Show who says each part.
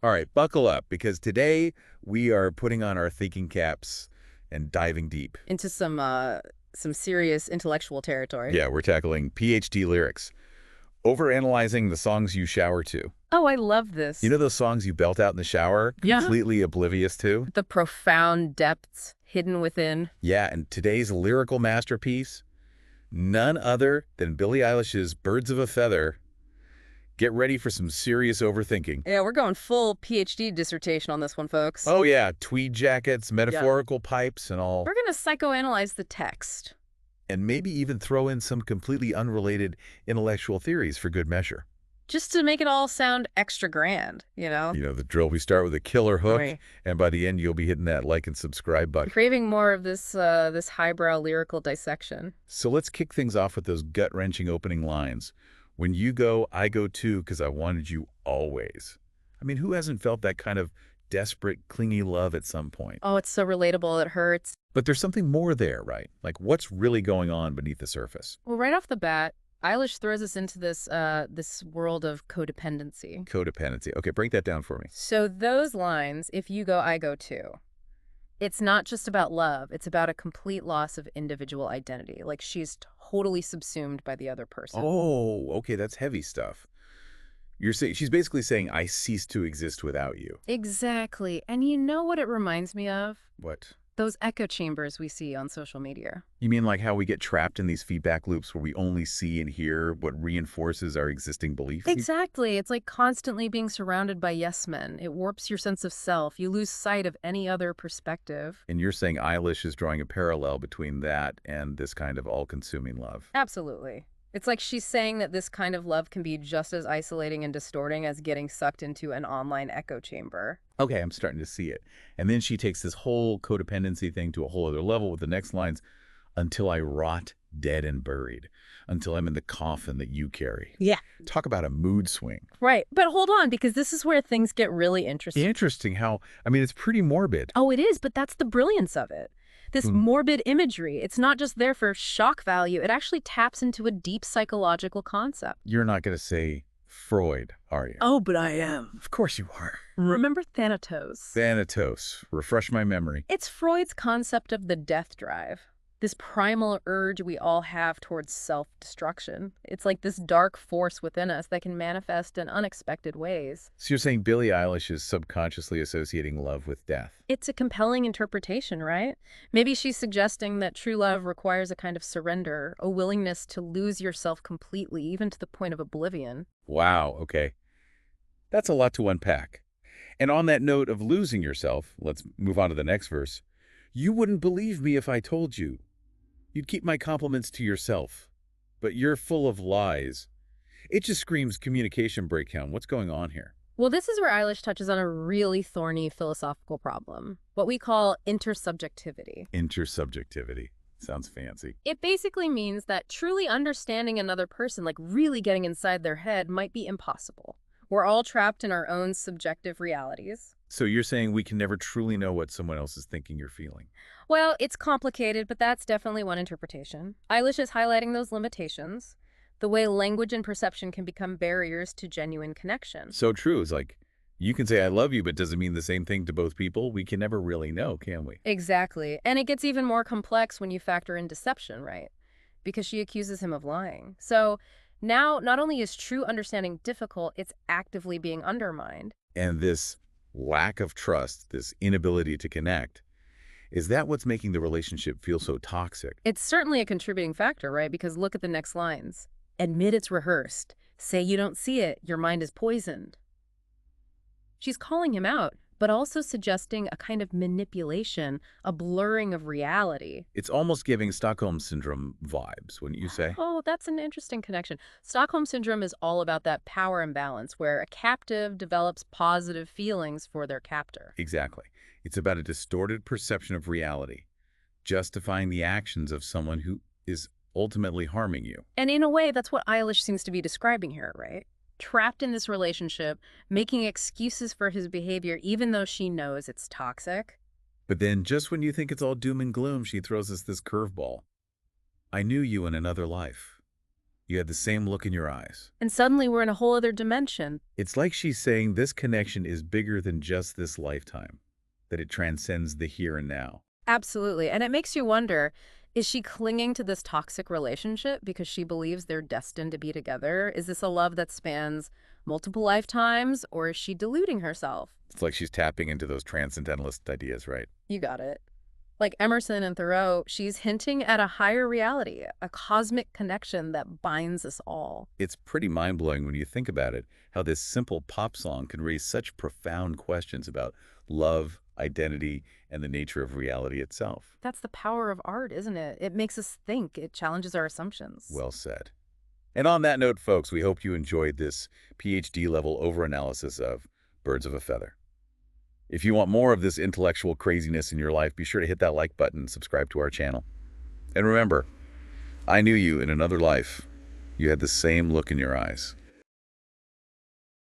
Speaker 1: All right, buckle up, because today we are putting on our thinking caps and diving deep.
Speaker 2: Into some serious intellectual territory.
Speaker 1: Yeah, we're tackling PhD lyrics, overanalyzing the songs you shower to.
Speaker 2: Oh, I love
Speaker 1: You
Speaker 2: this.
Speaker 1: know those songs you belt out in the shower,
Speaker 2: Yeah.
Speaker 1: completely oblivious to?
Speaker 2: The profound depths hidden within.
Speaker 1: Yeah, and today's lyrical masterpiece, none other than Billie Eilish's Birds of a Feather. Get ready for some serious overthinking.
Speaker 2: Yeah, we're going full PhD dissertation on this one, folks.
Speaker 1: Oh yeah, tweed jackets,
Speaker 2: Yeah.
Speaker 1: metaphorical pipes, and all.
Speaker 2: We're going to psychoanalyze the text.
Speaker 1: And maybe even throw in some completely unrelated intellectual theories for good measure.
Speaker 2: Just to make it all sound extra grand, you know?
Speaker 1: You know the drill. We start with a killer hook,
Speaker 2: Right.
Speaker 1: and by the end, you'll be hitting that like and subscribe button.
Speaker 2: Craving more of this highbrow lyrical dissection.
Speaker 1: So let's kick things off with those gut-wrenching opening lines. When you go, I go too, because I wanted you always. I mean, who hasn't felt that kind of desperate, clingy love at some point?
Speaker 2: Oh, it's so relatable, it hurts.
Speaker 1: But there's something more there, right? Like, what's really going on beneath the surface?
Speaker 2: Well, right off the bat, Eilish throws us into this world of codependency.
Speaker 1: Codependency. Okay, break that down for me.
Speaker 2: So those lines, if you go, I go too. It's not just about love. It's about a complete loss of individual identity. Like she's totally subsumed by the other person.
Speaker 1: Oh, okay, that's heavy stuff. You're saying she's basically saying I cease to exist without you.
Speaker 2: Exactly. And you know what it reminds me of?
Speaker 1: What?
Speaker 2: Those echo chambers we see on social media.
Speaker 1: You mean like how we get trapped in these feedback loops where we only see and hear what reinforces our existing beliefs?
Speaker 2: Exactly. It's like constantly being surrounded by yes men. It warps your sense of self. You lose sight of any other perspective.
Speaker 1: And you're saying Eilish is drawing a parallel between that and this kind of all-consuming love.
Speaker 2: Absolutely. It's like she's saying that this kind of love can be just as isolating and distorting as getting sucked into an online echo chamber.
Speaker 1: Okay, I'm starting to see it. And then she takes this whole codependency thing to a whole other level with the next lines, until I rot dead and buried, until I'm in the coffin that you carry.
Speaker 2: Yeah.
Speaker 1: Talk about a mood swing.
Speaker 2: Right. But hold on, because this is where things get really interesting.
Speaker 1: Interesting how, I mean, it's pretty morbid.
Speaker 2: Oh, it is, but that's the brilliance of it. This morbid imagery, it's not just there for shock value. It actually taps into a deep psychological concept.
Speaker 1: You're not going to say Freud, are you?
Speaker 2: Oh, but I am.
Speaker 1: Of course you are.
Speaker 2: Remember Thanatos?
Speaker 1: Thanatos. Refresh my memory.
Speaker 2: It's Freud's concept of the death drive. This primal urge we all have towards self-destruction. It's like this dark force within us that can manifest in unexpected ways.
Speaker 1: So you're saying Billie Eilish is subconsciously associating love with death?
Speaker 2: It's a compelling interpretation, right? Maybe she's suggesting that true love requires a kind of surrender, a willingness to lose yourself completely, even to the point of oblivion.
Speaker 1: Wow, okay. That's a lot to unpack. And on that note of losing yourself, let's move on to the next verse. You wouldn't believe me if I told you. You'd keep my compliments to yourself. But you're full of lies. It just screams communication breakdown. What's going on here?
Speaker 2: Well, this is where Eilish touches on a really thorny philosophical problem, what we call intersubjectivity.
Speaker 1: Intersubjectivity. Sounds fancy.
Speaker 2: It basically means that truly understanding another person, like really getting inside their head, might be impossible. We're all trapped in our own subjective realities.
Speaker 1: So you're saying we can never truly know what someone else is thinking or feeling?
Speaker 2: Well, it's complicated, but that's definitely one interpretation. Eilish is highlighting those limitations, the way language and perception can become barriers to genuine connection.
Speaker 1: So true. It's like, you can say I love you, but does it mean the same thing to both people? We can never really know, can we?
Speaker 2: Exactly. And it gets even more complex when you factor in deception, right? Because she accuses him of lying. So now, not only is true understanding difficult, it's actively being undermined.
Speaker 1: And this lack of trust, this inability to connect, is that what's making the relationship feel so toxic?
Speaker 2: It's certainly a contributing factor, right? Because look at the next lines. Admit it's rehearsed. Say you don't see it. Your mind is poisoned. She's calling him out, but also suggesting a kind of manipulation, a blurring of reality.
Speaker 1: It's almost giving Stockholm Syndrome vibes, wouldn't you say?
Speaker 2: Oh, that's an interesting connection. Stockholm Syndrome is all about that power imbalance where a captive develops positive feelings for their captor.
Speaker 1: Exactly. It's about a distorted perception of reality, justifying the actions of someone who is ultimately harming you.
Speaker 2: And in a way, that's what Eilish seems to be describing here, right? Trapped in this relationship, making excuses for his behavior even though she knows it's toxic.
Speaker 1: But then, just when you think it's all doom and gloom, she throws us this curveball. I knew you in another life. You had the same look in your eyes.
Speaker 2: And suddenly we're in a whole other dimension.
Speaker 1: It's like she's saying this connection is bigger than just this lifetime, that it transcends the here and now.
Speaker 2: Absolutely. And it makes you wonder, is she clinging to this toxic relationship because she believes they're destined to be together? Is this a love that spans multiple lifetimes, or is she deluding herself?
Speaker 1: It's like she's tapping into those transcendentalist ideas, right?
Speaker 2: You got it. Like Emerson and Thoreau, she's hinting at a higher reality, a cosmic connection that binds us all.
Speaker 1: It's pretty mind-blowing when you think about it, how this simple pop song can raise such profound questions about love, identity, and the nature of reality itself.
Speaker 2: That's the power of art, isn't it? It makes us think, it challenges our assumptions.
Speaker 1: Well said. And on that note, folks, we hope you enjoyed this PhD level overanalysis of Birds of a Feather. If you want more of this intellectual craziness in your life, be sure to hit that like button and subscribe to our channel. And remember, I knew you in another life. You had the same look in your eyes.